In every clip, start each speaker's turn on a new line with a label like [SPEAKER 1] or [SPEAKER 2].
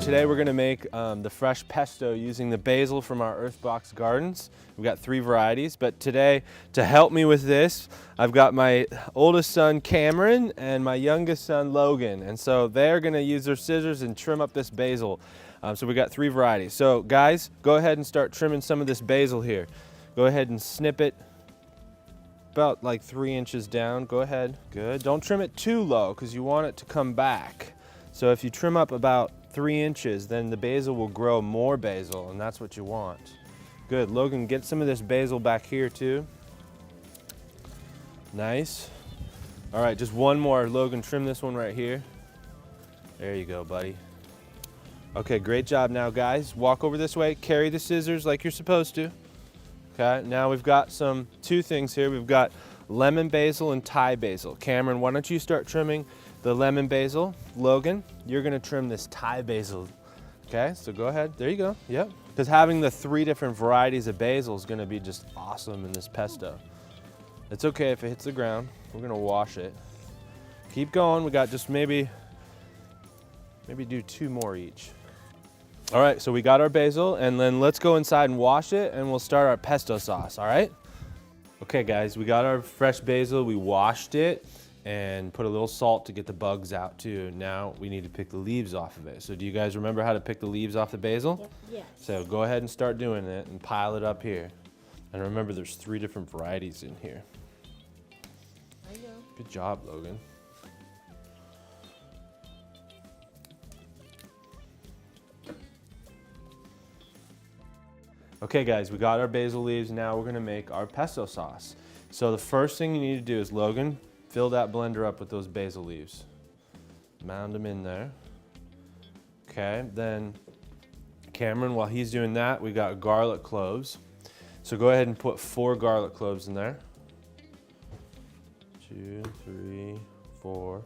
[SPEAKER 1] today we're gonna make the fresh pesto using the basil from our Earthbox gardens. We've got 3 varieties, but today, to help me with this, I've got my oldest son, Cameron, and my youngest son, Logan. And so they're gonna use their scissors and trim up this basil. So we got 3 varieties. So guys, go ahead and start trimming some of this basil here. Go ahead and snip it about like 3 inches down. Go ahead, good. Don't trim it too low because you want it to come back. So if you trim up about 3 inches, then the basil will grow more basil, and that's what you want. Good, Logan, get some of this basil back here too. Nice. All right, just one more. Logan, trim this one right here. There you go, buddy. Okay, great job. Now guys, walk over this way, carry the scissors like you're supposed to. Okay, now we've got 2 things here. We've got lemon basil and Thai basil. Cameron, why don't you start trimming the lemon basil? Logan, you're gonna trim this Thai basil. Okay, so go ahead, there you go, yep. Because having the 3 different varieties of basil is gonna be just awesome in this pesto. It's okay if it hits the ground. We're gonna wash it. Keep going, we got just maybe do 2 more each. All right, so we got our basil, and then let's go inside and wash it, and we'll start our pesto sauce, all right? Okay guys, we got our fresh basil, we washed it, and put a little salt to get the bugs out too. Now we need to pick the leaves off of it. So do you guys remember how to pick the leaves off the basil?
[SPEAKER 2] Yep. Yes.
[SPEAKER 1] So go ahead and start doing it and pile it up here. And remember, there's 3 different varieties in here.
[SPEAKER 2] I know.
[SPEAKER 1] Good job, Logan. Okay guys, we got our basil leaves. Now we're gonna make our pesto sauce. So the first thing you need to do is, Logan, fill that blender up with those basil leaves. Mound them in there. Okay, then Cameron, while he's doing that, we got garlic cloves. So go ahead and put 4 garlic cloves in there. 2, 3, 4.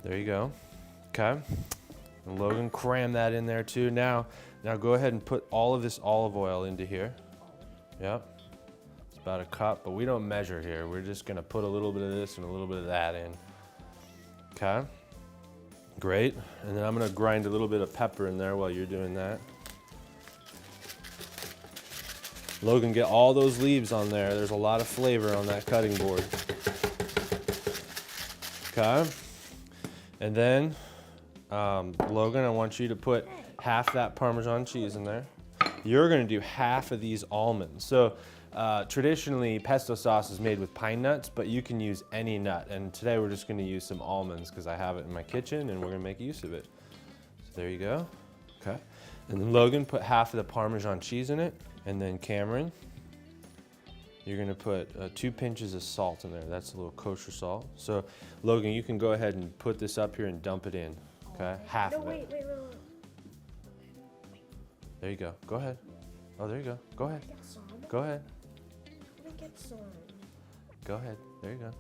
[SPEAKER 1] There you go. Okay. And Logan, cram that in there too. Now go ahead and put all of this olive oil into here. Yep. It's about a cup, but we don't measure here. We're just gonna put a little bit of this and a little bit of that in. Okay. Great. And then I'm gonna grind a little bit of pepper in there while you're doing that. Logan, get all those leaves on there. There's a lot of flavor on that cutting board. Okay. And then, Logan, I want you to put half that Parmesan cheese in there. You're gonna do half of these almonds. So traditionally, pesto sauce is made with pine nuts, but you can use any nut. And today we're just gonna use some almonds because I have it in my kitchen and we're gonna make use of it. So there you go, okay. And then Logan, put half of the Parmesan cheese in it. And then Cameron, you're gonna put 2 pinches of salt in there. That's a little kosher salt. So Logan, you can go ahead and put this up here and dump it in, okay? Half of it.
[SPEAKER 2] Wait.
[SPEAKER 1] There you go, go ahead. Oh, there you go, go ahead. Go ahead. Go ahead, there you go.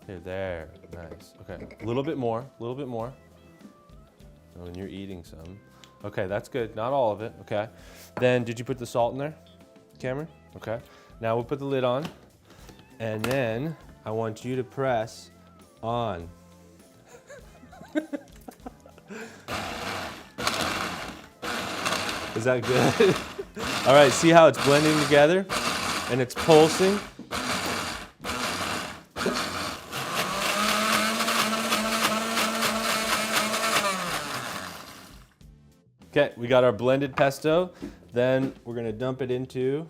[SPEAKER 1] Here, there, nice, okay. A little bit more. Oh, and you're eating some. Okay, that's good, not all of it, okay. Then, did you put the salt in there, Cameron? Okay, now we'll put the lid on, and then I want you to press on. Is that good? All right, see how it's blending together and it's pulsing? Okay, we got our blended pesto. Then we're gonna dump it into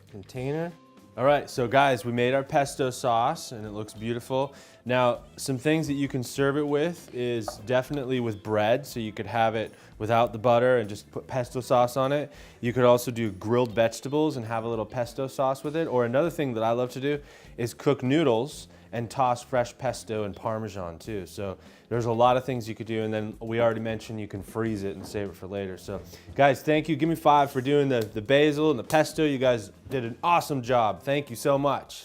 [SPEAKER 1] a container. All right, so guys, we made our pesto sauce and it looks beautiful. Now, some things that you can serve it with is definitely with bread. So you could have it without the butter and just put pesto sauce on it. You could also do grilled vegetables and have a little pesto sauce with it. Or another thing that I love to do is cook noodles and toss fresh pesto and Parmesan too. So there's a lot of things you could do, and then we already mentioned you can freeze it and save it for later. So guys, thank you. Give me 5 for doing the basil and the pesto. You guys did an awesome job. Thank you so much.